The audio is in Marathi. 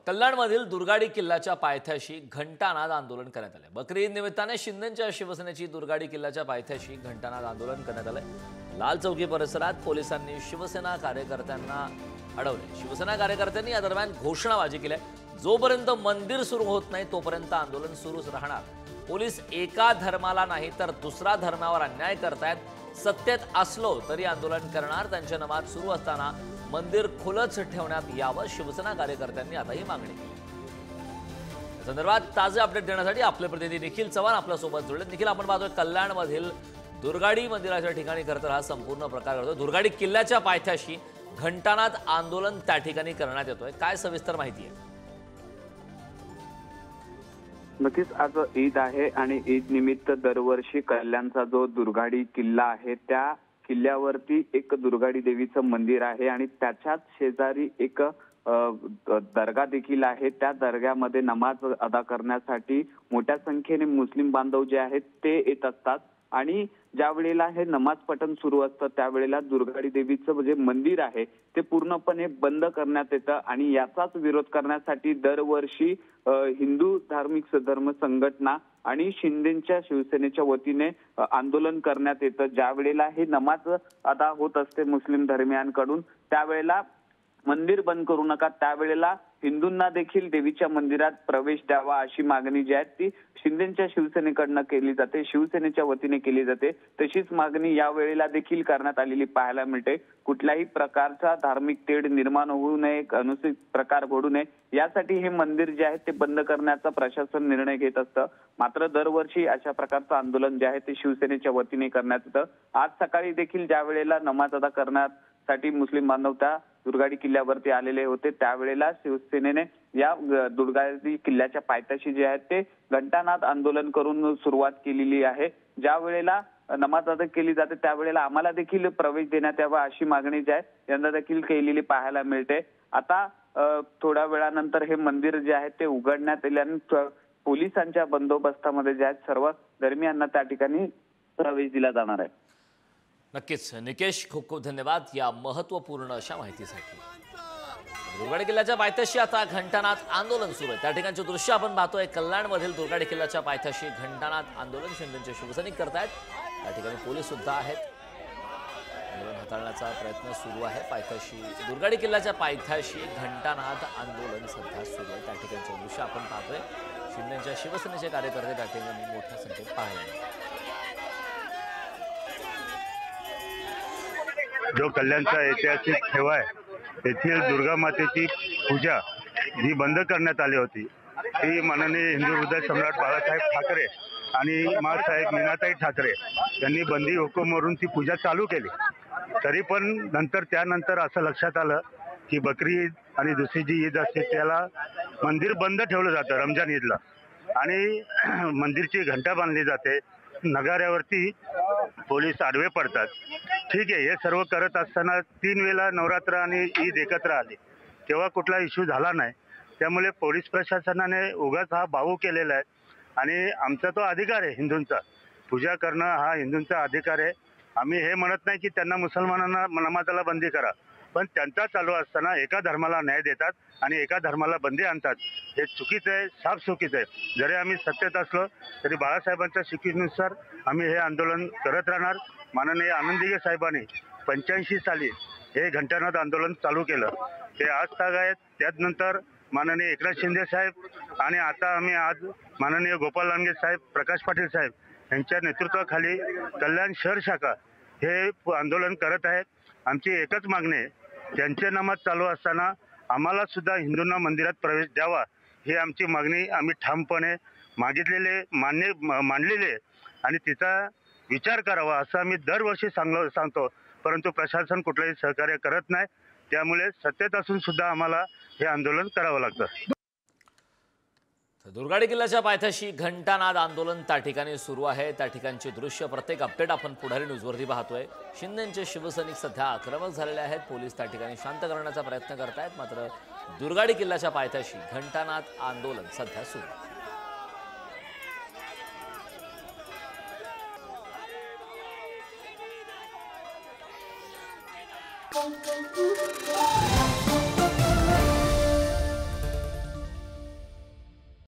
कल्याणमधील दुर्गाडी किल्ल्याच्या पायथ्याशी घंटानाद आंदोलन करण्यात आले। बकरी ईद निमित्ताने शिंदेंच्या शिवसेनेची दुर्गाडी किल्ल्याच्या पायथ्याशी घंटानाद आंदोलन करण्यात आले। लाल चौकी परिसरात पोलिसांनी शिवसेना कार्यकर्त्यांना अडवले। शिवसेना कार्यकर्त्यांनी या दरम्यान घोषणाबाजी केली। जोपर्यंत मंदिर सुरू होत नाही तोपर्यंत आंदोलन सुरूच राहणार। पोलीस एका धर्माला नाही तर दुसरा धर्मावर अन्याय करतायत। सत्तेत असलो तरी आंदोलन करणार। त्यांची नमाज सुरू असताना मंदिर खुलच ठेवण्यात यावं, शिवसेना कार्यकर्त्यांनी आता ही मागणी केली। या संदर्भात ताजे अपडेट देण्यासाठी आपले प्रतिनिधी निखिल चव्हाण आपल्या सोबत जोडले। निखिल, आपण पाहतोय कल्याणमधील दुर्गाडी मंदिराच्या ठिकाणी खरं तर हा संपूर्ण प्रकार घडतोय। दुर्गाडी किल्ल्याच्या पायथ्याशी घंटानाद आंदोलन त्या ठिकाणी करण्यात येतोय। काय सविस्तर माहिती आहे? नक्कीच आज ईद आहे आणि ईद निमित्त दरवर्षी कल्याणचा जो दुर्गाडी किल्ला आहे त्या किल्ल्यावरती एक दुर्गाडी देवीचं मंदिर आहे आणि त्याच्याच शेजारी एक दर्गा देखील आहे। त्या दर्ग्यामध्ये नमाज अदा करण्यासाठी मोठ्या संख्येने मुस्लिम बांधव जे आहेत ते येत असतात आणि ज्या वेळेला हे नमाज पठण सुरू असतं त्यावेळेला दुर्गाडी देवीचं जे मंदिर आहे ते पूर्णपणे बंद करण्यात येतं आणि याचाच विरोध करण्यासाठी दरवर्षी हिंदू धार्मिक धर्म संघटना आणि शिंदेच्या शिवसेनेच्या वतीने आंदोलन करण्यात येतं। ज्या वेळेला हे नमाज अदा होत असते मुस्लिम धर्मियांकडून त्यावेळेला मंदिर बंद करू नका, त्यावेळेला हिंदूंना देखील देवीच्या मंदिरात प्रवेश द्यावा अशी मागणी जी आहे ती शिंदेच्या शिवसेनेकडनं केली जाते, शिवसेनेच्या वतीने केली जाते। तशीच मागणी या वेळेला देखील करण्यात आलेली पाहायला मिळते। कुठल्याही प्रकारचा धार्मिक तेढ निर्माण होऊ नये, अनुचित प्रकार घडू नये यासाठी हे मंदिर जे आहे ते बंद करण्याचा प्रशासन निर्णय घेत असतं। मात्र दरवर्षी अशा प्रकारचं आंदोलन जे आहे ते शिवसेनेच्या वतीने करण्यात येतं। आज सकाळी देखील ज्या वेळेला नमाज अदा करण्यासाठी मुस्लिम बांधव त्या दुर्गाडी किल्ल्यावरती आलेले होते त्यावेळेला शिवसेनेने या दुर्गाडी किल्ल्याच्या पायथ्याशी जे आहे ते घंटानाद आंदोलन करून सुरुवात केलेली आहे। ज्या वेळेला नमाज अदा केली जाते त्यावेळेला आम्हाला देखील प्रवेश देण्यात यावा अशी मागणी जी आहे यंदा देखील केलेली पाहायला मिळते। आता थोड्या वेळानंतर हे मंदिर जे आहे ते उघडण्यात येईल आणि पोलिसांच्या बंदोबस्तामध्ये जे आहेत सर्व धर्मियांना त्या ठिकाणी प्रवेश दिला जाणार आहे। नक्कीच निकेश, खूप खूप धन्यवाद या महत्त्वपूर्ण अशा माहितीसाठी। दुर्गाडी किल्ल्याच्या पायथ्याशी आता घंटानाद आंदोलन सुरू आहे। त्या ठिकाणचे दृश्य आपण पाहतोय। कल्याणमधील दुर्गाडी किल्ल्याच्या पायथ्याशी घंटानाद आंदोलन शिंदेचे शिवसैनिक करतायत। त्या ठिकाणी पोलीस सुद्धा आहेत। आंदोलन हाताळण्याचा प्रयत्न सुरू आहे। पायथ्याशी दुर्गाडी किल्ल्याच्या पायथ्याशी घंटानाद आंदोलन सध्या सुरू आहे। त्या ठिकाणचे दृश्य आपण पाहतोय। शिंदेच्या शिवसेनेचे कार्यकर्ते त्या ठिकाणी मोठ्या संख्येत पाहायला मिळतात। जो कल्याणचा ऐतिहासिक ठेवा आहे येथील दुर्गा मातेची पूजा जी बंद करण्यात आली होती ती माननीय हिंदू हृदय सम्राट बाळासाहेब ठाकरे आणि माँसाहेब मीनाताई ठाकरे यांनी बंदी हुकूमवरून ती पूजा चालू केली। तरी पण त्यानंतर असं लक्षात आलं की बकरी ईद आणि दुसरी जी ईद असते त्याला मंदिर बंद ठेवलं जातं रमजान ईदला आणि मंदिरची घंटा बांधली जाते, नगाऱ्यावरती पोलीस आडवे पडतात। ठीक आहे, हे सर्व करत असताना 3 वेळा नवरात्र आणि ईद एकत्र आली तेव्हा कुठला इश्यू झाला नाही। त्यामुळे पोलीस प्रशासनाने उगाच हा बावू केलेला आहे आणि आमचा तो अधिकार आहे हिंदूंचा, पूजा करणं हा हिंदूंचा अधिकार आहे। आम्ही हे म्हणत नाही की त्यांना मुसलमानांना नमाजाला बंदी करा, पण त्यांचा चालू असताना एका धर्माला न्याय देतात आणि एका धर्माला बंदी आणतात, हे चुकीचं आहे, साफ चुकीचं आहे। जरी आम्ही सत्तेत असलो तरी बाळासाहेबांच्या शिकवणीनुसार आम्ही हे आंदोलन करत राहणार। माननीय आनंदीगे साहेबांनी 85 साली हे घंटानाद आंदोलन चालू केलं, ते आज ताग आहेत। त्यानंतर माननीय एकनाथ शिंदे साहेब आणि आता आम्ही आज माननीय गोपाल लांडगे साहेब, प्रकाश पाटील साहेब यांच्या नेतृत्वाखाली कल्याण शहर शाखा हे आंदोलन करत आहेत। आमची एकच मागणी आहे, त्यांचे नमाज चालू असताना आम्हाला सुद्धा हिंदूंना मंदिरात प्रवेश द्यावा ही आमची मागणी आम्ही ठामपणे मांडलेली आहे आणि तिचा विचार करावा असं आम्ही दरवर्षी सांगतो, परंतु प्रशासन कुठलंही सहकार्य करत नाही। त्यामुळे सत्तेत असून सुद्धा आम्हाला हे आंदोलन करावं लागतं। दुर्गाडी किल्ल्याच्या पायथ्याशी घंटानाद आंदोलन त्या ठिकाणी सुरू आहे। त्या ठिकाणचे दृश्य प्रत्येक अपडेट आपण पुढारी न्यूजवरती पाहतोय। शिंदेचे शिवसैनिक सध्या आक्रमक झालेले आहेत। पोलीस त्या ठिकाणी शांत करण्याचा प्रयत्न करतायत, मात्र दुर्गाडी किल्ल्याच्या पायथ्याशी घंटानाद आंदोलन सध्या सुरू आहे।